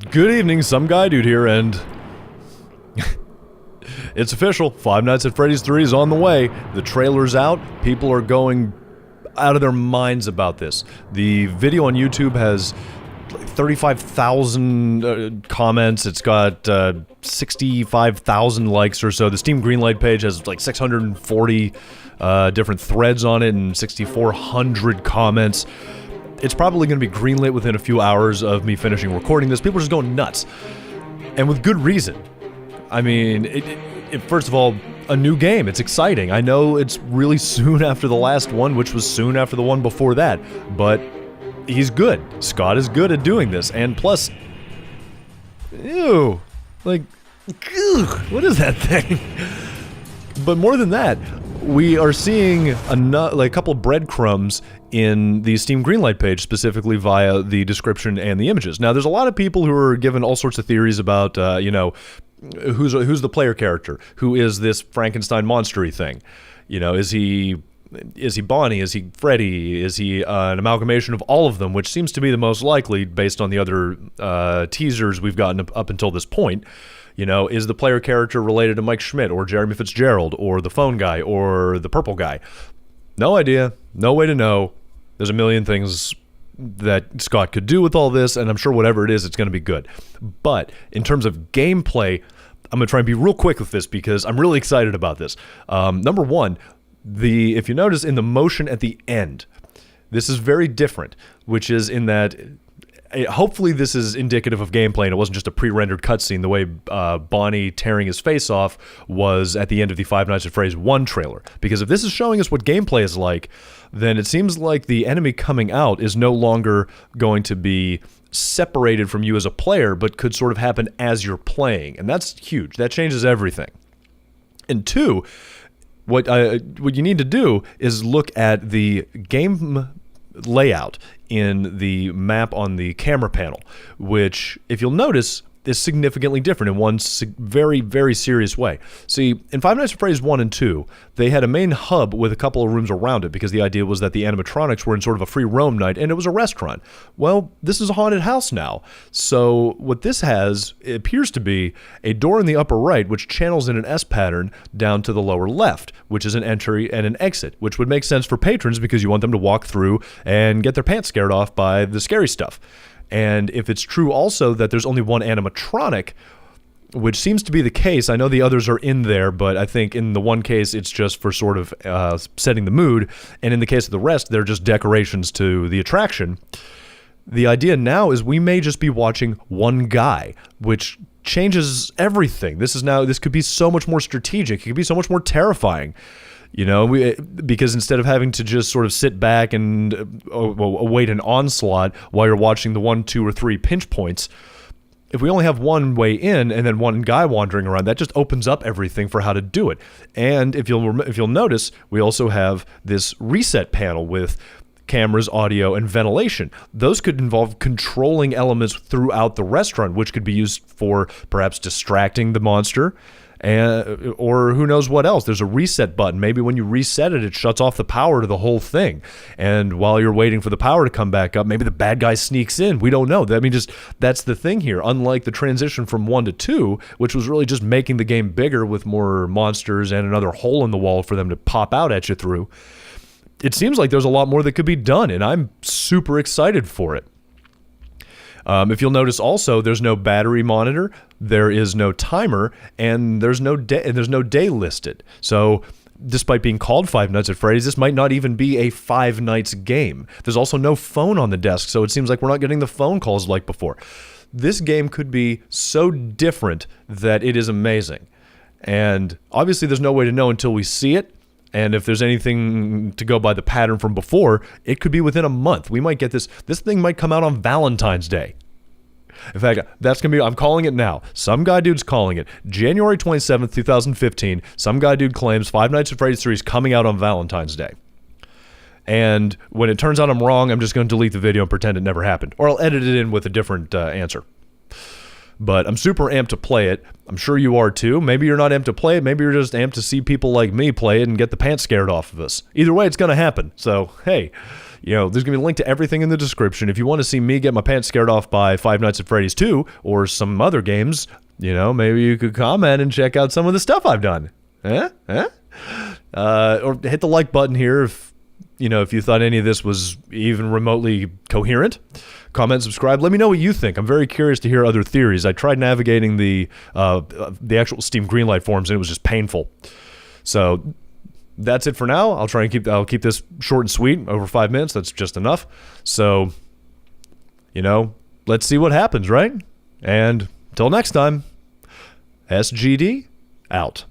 Good evening, SomeGuyDude here, and it's official. Five Nights at Freddy's 3 is on the way. The trailer's out. People are going out of their minds about this. The video on YouTube has 35,000 comments. It's got 65,000 likes or so. The Steam Greenlight page has like 640 different threads on it and 6,400 comments. It's probably going to be greenlit within a few hours of me finishing recording this. People are just going nuts. And with good reason. I mean, first of all, a new game. It's exciting. I know it's really soon after the last one, which was soon after the one before that. But he's good. Scott is good at doing this. And plus, ew. Like, ugh, what is that thing? But more than that, we are seeing a couple of breadcrumbs in the Steam Greenlight page, specifically via the description and the images. Now, there's a lot of people who are given all sorts of theories about, you know, who's the player character? Who is this Frankenstein monster-y thing? You know, is he Bonnie? Is he Freddy? Is he an amalgamation of all of them, which seems to be the most likely based on the other teasers we've gotten up until this point. You know, is the player character related to Mike Schmidt or Jeremy Fitzgerald or the phone guy or the purple guy? No idea. No way to know. There's a million things that Scott could do with all this, and I'm sure whatever it is, it's going to be good. But in terms of gameplay, I'm going to try and be real quick with this because I'm really excited about this. Number one, if you notice in the motion at the end, this is very different, which is in that hopefully this is indicative of gameplay and it wasn't just a pre-rendered cutscene the way Bonnie tearing his face off was at the end of the Five Nights at Freddy's 1 trailer. Because if this is showing us what gameplay is like, then it seems like the enemy coming out is no longer going to be separated from you as a player, but could sort of happen as you're playing. And that's huge. That changes everything. And two, what you need to do is look at the game layout in the map on the camera panel, which, if you'll notice, is significantly different in one very, very serious way. See, in Five Nights at Freddy's 1 and 2, they had a main hub with a couple of rooms around it because the idea was that the animatronics were in sort of a free roam night and it was a restaurant. Well, this is a haunted house now. So what this has, it appears to be a door in the upper right which channels in an S pattern down to the lower left, which is an entry and an exit, which would make sense for patrons because you want them to walk through and get their pants scared off by the scary stuff. And if it's true also that there's only one animatronic, which seems to be the case, I know the others are in there, but I think in the one case it's just for sort of setting the mood, and in the case of the rest, they're just decorations to the attraction. The idea now is we may just be watching one guy, which changes everything. This could be so much more strategic. It could be so much more terrifying. You know, because instead of having to just sort of sit back and await an onslaught while you're watching the 1, 2, or 3 pinch points, if we only have one way in and then one guy wandering around, that just opens up everything for how to do it. And if you'll notice, we also have this reset panel with cameras, audio, and ventilation. Those could involve controlling elements throughout the restaurant, which could be used for perhaps distracting the monster. Or who knows what else. There's a reset button. Maybe when you reset it, it shuts off the power to the whole thing. And while you're waiting for the power to come back up, maybe the bad guy sneaks in. We don't know. I mean, that's the thing here. Unlike the transition from 1 to 2, which was really just making the game bigger with more monsters and another hole in the wall for them to pop out at you through, it seems like there's a lot more that could be done, and I'm super excited for it. If you'll notice also, there's no battery monitor, there is no timer, and there's no day listed. So despite being called Five Nights at Freddy's, this might not even be a Five Nights game. There's also no phone on the desk, so it seems like we're not getting the phone calls like before. This game could be so different that it is amazing. And obviously there's no way to know until we see it. And if there's anything to go by the pattern from before, it could be within a month. We might get this thing might come out on Valentine's Day. In fact, that's going to be, I'm calling it now. SomeGuyDude's calling it. January 27th, 2015, SomeGuyDude claims Five Nights at Freddy's 3 is coming out on Valentine's Day. And when it turns out I'm wrong, I'm just going to delete the video and pretend it never happened. Or I'll edit it in with a different answer. But I'm super amped to play it. I'm sure you are too. Maybe you're not amped to play it. Maybe you're just amped to see people like me play it and get the pants scared off of us. Either way, it's going to happen. So, hey, You know, there's going to be a link to everything in the description. If you want to see me get my pants scared off by Five Nights at Freddy's 2 or some other games, you know, maybe you could comment and check out some of the stuff I've done. Or hit the like button here if, you know, if you thought any of this was even remotely coherent. Comment, subscribe. Let me know what you think. I'm very curious to hear other theories. I tried navigating the actual Steam Greenlight forums, and it was just painful. So that's it for now. I'll keep this short and sweet, over 5 minutes. That's just enough. So, you know, let's see what happens, right? And until next time, SGD out.